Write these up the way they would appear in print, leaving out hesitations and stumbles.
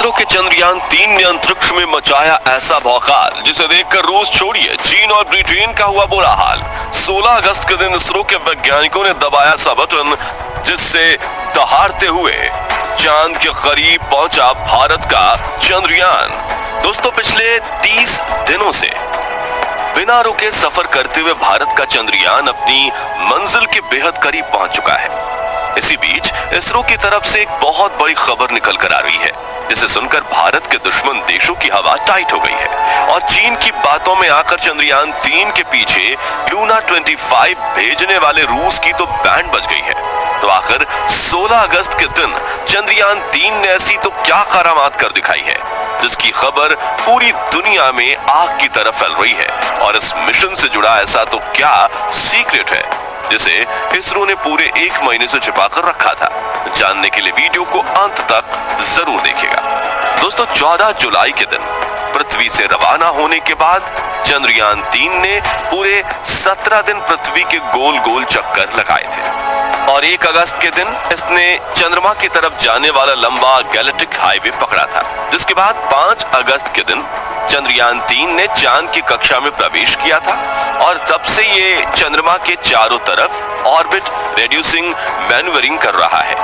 इसरो के चंद्रयान 3 ने अंतरिक्ष में मचाया ऐसा भौकाल जिसे देखकर रूस छोड़िए चीन और ब्रिटेन का हुआ बुरा हाल। 16 अगस्त के दिन इसरो के वैज्ञानिकों ने दबाया सा बटन जिससे दहाड़ते हुए चांद के करीब पहुंचा भारत का चंद्रयान। दोस्तों, पिछले 30 दिनों से बिना रुके सफर करते हुए भारत का चंद्रयान अपनी मंजिल के बेहद करीब पहुंच चुका है। इसी बीच इसरो की तरफ से एक बहुत बड़ी खबर निकल कर आ रही है जिसे सुनकर भारत के दुश्मन देशों की हवा टाइट हो गई है और चीन की बातों में आकर चंद्रयान 3 के पीछे लूना 25 भेजने वाले रूस की तो बैंड बज गई है। तो आखिर 16 अगस्त के दिन चंद्रयान 3 ने ऐसी तो क्या करामात कर दिखाई है जिसकी खबर पूरी दुनिया में आग की तरह फैल रही है। और इस मिशन से जुड़ा ऐसा तो क्या सीक्रेट है जिसे इसरो ने पूरे 1 महीने से छिपाकर रखा था। जानने के लिए वीडियो को अंत तक जरूर देखिएगा। दोस्तों, 14 जुलाई के दिन पृथ्वी से रवाना होने के बाद चंद्रयान 3 ने पूरे 17 दिन पृथ्वी के गोल गोल चक्कर लगाए थे और 1 अगस्त के दिन इसने चंद्रमा की तरफ जाने वाला लंबा गैलेक्टिक हाईवे पकड़ा था, जिसके बाद 5 अगस्त के दिन चंद्रयान 3 ने चांद की कक्षा में प्रवेश किया था और तब से ये चंद्रमा के चारों तरफ ऑर्बिट रेड्यूसिंग मैन्यूवरिंग कर रहा है,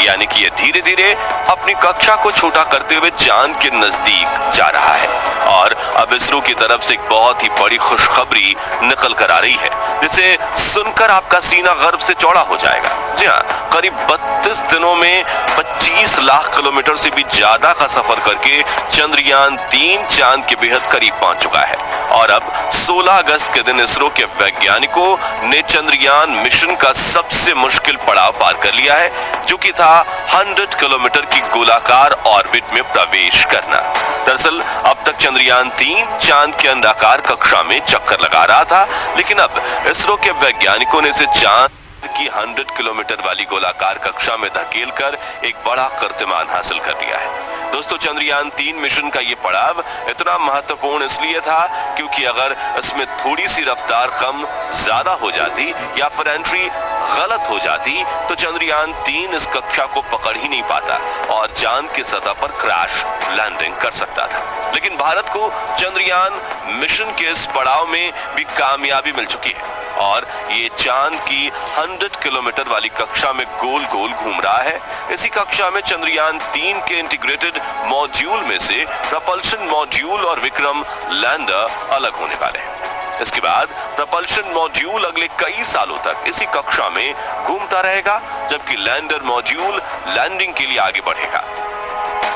यानी कि ये धीरे धीरे अपनी कक्षा को छोटा करते हुए चांद के नजदीक जा रहा है। और अब इसरो की तरफ से एक बहुत ही बड़ी खुशखबरी निकल कर आ रही है जिसे सुनकर आपका सीना गर्व से चौड़ा हो जाएगा। जी हाँ, करीब 32 दिनों में 25 लाख किलोमीटर से भी ज्यादा का सफर करके चंद्रयान 3 चांद के बेहद करीब पहुंच चुका है। और अब 16 अगस्त के दिन इसरो के वैज्ञानिकों ने चंद्रयान मिशन का सबसे मुश्किल पड़ाव पार कर लिया है, जो कि था 100 किलोमीटर की गोलाकार ऑर्बिट में प्रवेश करना। दरअसल अब तक चंद्रयान 3 चांद के अंडाकार कक्षा में चक्कर लगा रहा था, लेकिन अब इसरो के वैज्ञानिकों ने इसे चांद की 100 किलोमीटर वाली गोलाकार कक्षा में धकेलकर एक बड़ा कीर्तिमान हासिल कर लिया है। दोस्तों, चंद्रयान 3 मिशन का ये पड़ाव इतना महत्वपूर्ण इसलिए था क्योंकि अगर इसमें थोड़ी सी रफ्तार कम ज्यादा हो जाती या फिर एंट्री गलत हो जाती तो चंद्रयान 3 इस कक्षा को पकड़ ही नहीं पाता और चांद की सतह पर क्रैश लैंडिंग कर सकता था। लेकिन भारत को चंद्रयान मिशन के इस पड़ाव में भी कामयाबी मिल चुकी है और ये चांद की 100 किलोमीटर वाली कक्षा में गोल गोल घूम रहा है। इसी कक्षा में चंद्रयान 3 के इंटीग्रेटेड मॉड्यूल में से प्रपल्शन मॉड्यूल और विक्रम लैंडर अलग होने वाले हैं। इसके बाद प्रपल्शन मॉड्यूल अगले कई सालों तक इसी कक्षा में घूमता रहेगा, जबकि लैंडर मॉड्यूल लैंडिंग के लिए आगे बढ़ेगा।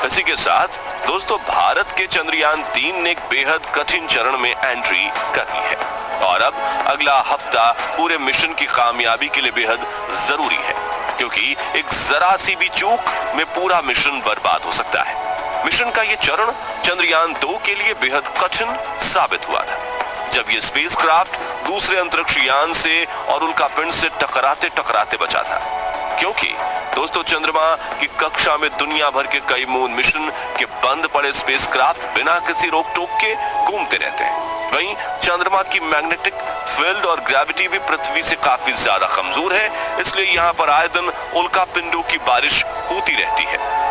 इसी के साथ दोस्तों, भारत के चंद्रयान 3 ने एक बेहद कठिन चरण में एंट्री कर ली है और अब अगला हफ्ता पूरे मिशन की कामयाबी के लिए बेहद जरूरी है, क्योंकि एक जरा सी भी चूक में पूरा मिशन बर्बाद हो सकता है। मिशन का ये चरण चंद्रयान 2 के लिए बेहद कठिन साबित हुआ था, जब ये स्पेसक्राफ्ट दूसरे अंतरिक्ष यान से और उल्का पिंड से टकराते टकराते बचा था। क्योंकि दोस्तों, चंद्रमा की कक्षा में दुनिया भर के कई मून मिशन के बंद पड़े स्पेसक्राफ्ट बिना किसी रोक टोक के घूमते रहते हैं। वहीं चंद्रमा की मैग्नेटिक फील्ड और ग्रेविटी भी पृथ्वी से काफी ज्यादा कमजोर है, इसलिए यहाँ पर आए दिन उल्का पिंडों की बारिश होती रहती है।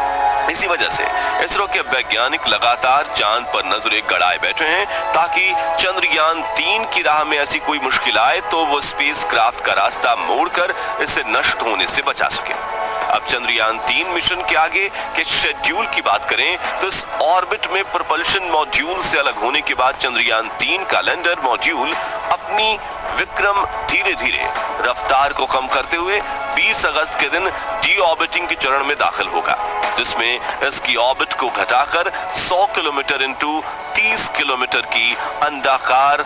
इसी वजह से इसरो के वैज्ञानिक लगातार चांद पर नजरें गड़ाए बैठे हैं ताकि चंद्रयान 3 की राह में ऐसी कोई मुश्किल आए तो वो स्पेसक्राफ्ट का रास्ता मोड़कर इसे नष्ट होने से बचा सके। अब चंद्रयान 3 मिशन के आगे के शेड्यूल की बात करें तो इस ऑर्बिट में प्रपल्शन मॉड्यूल से अलग होने के बाद चंद्रयान 3 का लैंडर मॉड्यूल अपनी विक्रम धीरे धीरे रफ्तार को कम करते हुए 20 अगस्त के दिन डी ऑर्बिटिंग के चरण में दाखिल होगा, जिसमें इसकी ऑर्बिट को घटाकर 100 किलोमीटर इंटू 30 किलोमीटर की अंडाकार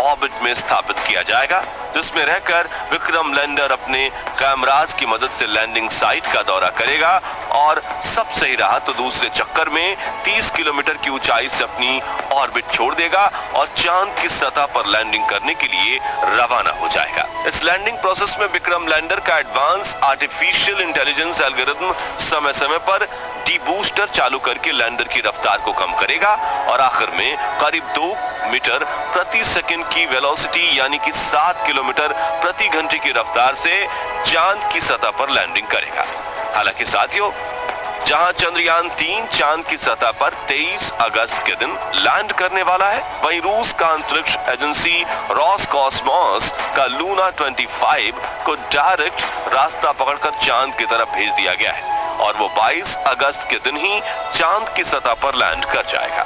ऑर्बिट में स्थापित किया जाएगा, जिसमें रहकर विक्रम लैंडर अपने कैमरास की मदद से लैंडिंग साइट का दौरा करेगा और सब सही रहा तो दूसरे चक्कर में 30 किलोमीटर की ऊंचाई से अपनी ऑर्बिट छोड़ देगा और चांद की सतह पर लैंडिंग करने के लिए रवाना हो जाएगा। इस लैंडिंग प्रोसेस में विक्रम लैंडर का एडवांस आर्टिफिशियल इंटेलिजेंस एल्गोरिथम समय समय पर डीबूस्टर चालू करके लैंडर की रफ्तार को कम करेगा और आखिर में करीब 2 मीटर प्रति सेकंड की वेलोसिटी यानी कि 7 किलोमीटर प्रति घंटे की रफ्तार से चांद की सतह पर लैंडिंग करेगा। हालांकि साथियों, जहां चंद्रयान 3 चांद की सतह पर 23 अगस्त के दिन लैंड करने वाला है, वहीं रूस का अंतरिक्ष एजेंसी रोसकॉस्मोस का लूना 25 को डायरेक्ट रास्ता पकड़कर चांद की तरफ भेज दिया गया है और वो 22 अगस्त के दिन ही चांद की सतह पर लैंड कर जाएगा।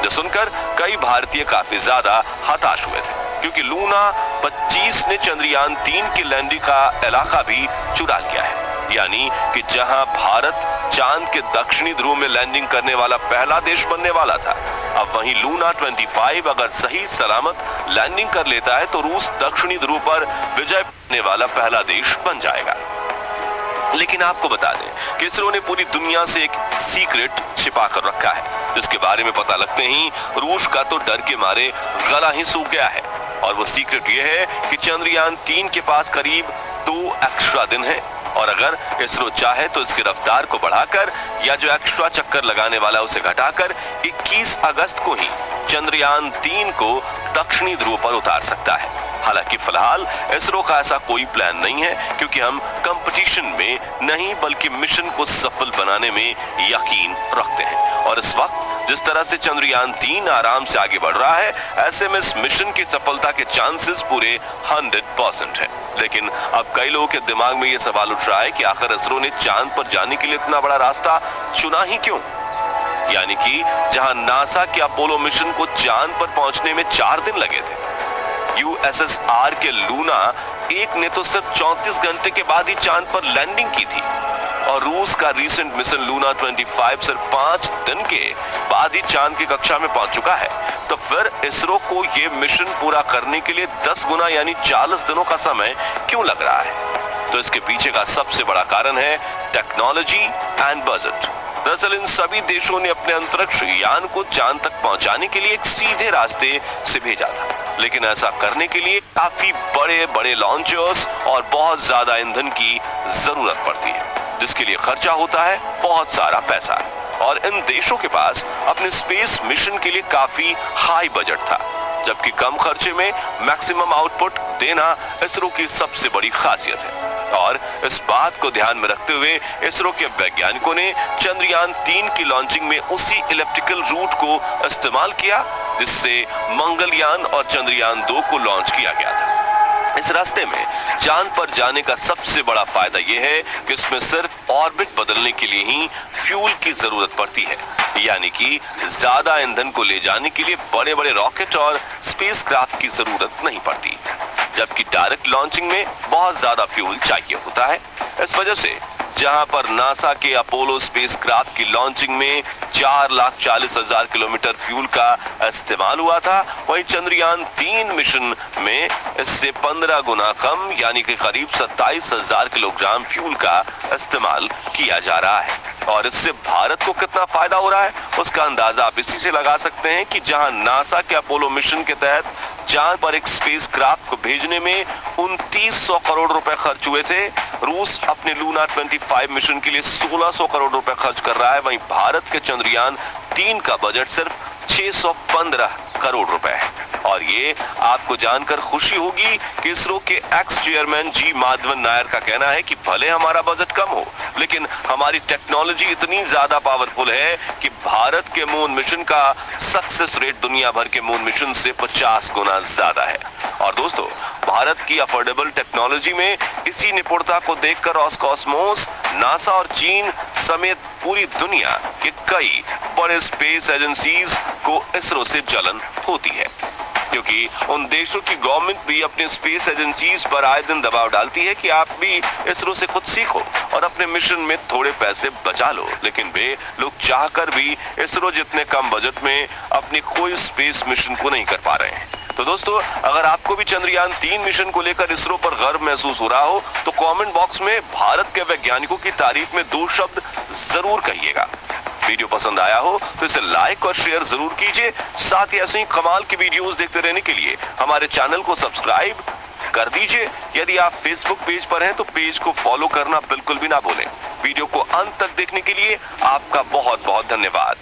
जो सुनकर कई भारतीय काफी ज्यादा हताश हुए थे, क्योंकि लूना 25 ने चंद्रयान 3 की लैंडिंग का इलाका भी चुरा लिया है। यानी कि जहां भारत चांद के दक्षिणी ध्रुव में लैंडिंग करने वाला पहला देश बनने वाला था, अब वहीं लूना 25 अगर सही सलामत लैंडिंग कर लेता है तो रूस दक्षिणी ध्रुव पर विजय पाने वाला पहला देश बन जाएगा। लेकिन आपको बता दें कि इसरो ने पूरी दुनिया से एक सीक्रेट छिपा कर रखा है, जिसके बारे में पता लगते ही रूस का तो डर के मारे गला ही सूख गया है। और वो सीक्रेट ये है कि चंद्रयान 3 के पास करीब 2 एक्स्ट्रा दिन है और अगर इसरो चाहे तो इसकी रफ्तार को बढ़ाकर या जो एक्स्ट्रा चक्कर लगाने वाला उसे घटाकर 21 अगस्त को ही चंद्रयान 3 को दक्षिणी ध्रुव पर उतार सकता है। हालांकि फिलहाल इसरो का ऐसा कोई प्लान नहीं है, क्योंकि हम कंपटीशन में नहीं बल्कि मिशन को सफल बनाने में यकीन रखते हैं। और इस वक्त जिस तरह से चंद्रयान 3 आराम से आगे बढ़ रहा है, ऐसे में इस मिशन की सफलता के चांसेस पूरे 100% है। लेकिन अब कई लोगों के दिमाग में ये सवाल उठ रहा है कि आखिर इसरो ने चांद पर जाने के लिए इतना बड़ा रास्ता चुना ही क्यों? यानी कि जहां नासा के अपोलो मिशन को चांद पर पहुंचने में 4 दिन लगे थे, यूएसएसआर के लूना 1 ने तो सिर्फ 34 घंटे के बाद ही चांद पर लैंडिंग की थी और रूस का रीसेंट मिशन लूना 25 सिर्फ 5 दिन के बाद ही चांद की कक्षा में पहुंच चुका है। तो फिर इसरो को ये मिशन पूरा करने के लिए 10 गुना यानी 40 दिनों का समय क्यों लग रहा है? तो इसके पीछे का सबसे बड़ा कारण है टेक्नोलॉजी एंड बजट। दरअसल इन सभी देशों ने अपने अंतरिक्ष यान को चांद तक पहुंचाने के लिए एक सीधे रास्ते से भेजा था, लेकिन ऐसा करने के लिए काफी बड़े बड़े लॉन्चर्स और बहुत ज्यादा ईंधन की जरूरत पड़ती है, जिसके लिए खर्चा होता है बहुत सारा पैसा। और इन देशों के पास अपने स्पेस मिशन के लिए काफी हाई बजट था, जबकि कम खर्चे में मैक्सिमम आउटपुट देना इसरो की सबसे बड़ी खासियत है। और इस बात को ध्यान में रखते हुए इसरो के वैज्ञानिकों ने चंद्रयान 3 की लॉन्चिंग में उसी इलिप्टिकल रूट को इस्तेमाल किया जिससे मंगलयान और चंद्रयान 2 को लॉन्च किया गया था। इस रास्ते में चांद पर जाने का सबसे बड़ा फायदा यह है कि इसमें सिर्फ ऑर्बिट बदलने के लिए ही फ्यूल की जरूरत पड़ती है, यानी कि ज्यादा ईंधन को ले जाने के लिए बड़े बड़े रॉकेट और स्पेसक्राफ्ट की जरूरत नहीं पड़ती, जबकि डायरेक्ट लॉन्चिंग में बहुत ज्यादा फ्यूल चाहिए होता है। इस वजह से जहां पर नासा के अपोलो स्पेसक्राफ्ट की लॉन्चिंग में 4,40,000 किलोमीटर फ्यूल का इस्तेमाल हुआ था, वहीं चंद्रयान 3 मिशन में इससे 15 गुना कम यानी कि करीब 27,000 किलोग्राम फ्यूल का इस्तेमाल किया जा रहा है। और इससे भारत को कितना फायदा हो रहा है उसका अंदाजा आप इसी से लगा सकते हैं कि जहां नासा के अपोलो मिशन के तहत चांद पर एक स्पेसक्राफ्ट को भेजने में 2900 करोड़ रुपए खर्च हुए थे, रूस अपने लूना 25 मिशन के लिए 1600 करोड़ रुपए खर्च कर रहा है। वहीं भारत के चंद्रयान 3 का बजट सिर्फ 615 करोड़ रुपए है। और ये आपको जानकर खुशी होगी कि इसरो के एक्स चेयरमैन जी माधवन नायर का कहना है कि भले हमारा बजट कम हो, लेकिन हमारी टेक्नोलॉजी इतनी ज्यादा पावरफुल है कि भारत के मून मिशन का सक्सेस रेट दुनिया भर के मून मिशन से 50 गुना ज्यादा है। और दोस्तों, भारत की अफोर्डेबल टेक्नोलॉजी में इसी निपुणता को देखकर रोसकॉस्मोस, नासा और चीन समेत पूरी दुनिया के कई बड़े स्पेस एजेंसीज को इसरो से जलन होती है, क्योंकि उन देशों की गवर्नमेंट भी अपने स्पेस एजेंसीज पर आए दिन दबाव डालती है कि आप भी इसरो से खुद सीखो और अपने मिशन में थोड़े पैसे बचा लो। लेकिन वे लोग चाहकर भी इसरो जितने कम बजट में अपनी कोई स्पेस मिशन को नहीं कर पा रहे हैं। तो दोस्तों, अगर आपको भी चंद्रयान 3 मिशन को लेकर इसरो पर गर्व महसूस हो रहा हो तो कमेंट बॉक्स में भारत के वैज्ञानिकों की तारीफ में 2 शब्द जरूर कहिएगा। वीडियो पसंद आया हो तो इसे लाइक और शेयर जरूर कीजिए। साथ ही ऐसे ही कमाल की वीडियोस देखते रहने के लिए हमारे चैनल को सब्सक्राइब कर दीजिए। यदि आप फेसबुक पेज पर हैं तो पेज को फॉलो करना बिल्कुल भी ना भूलें। वीडियो को अंत तक देखने के लिए आपका बहुत बहुत धन्यवाद।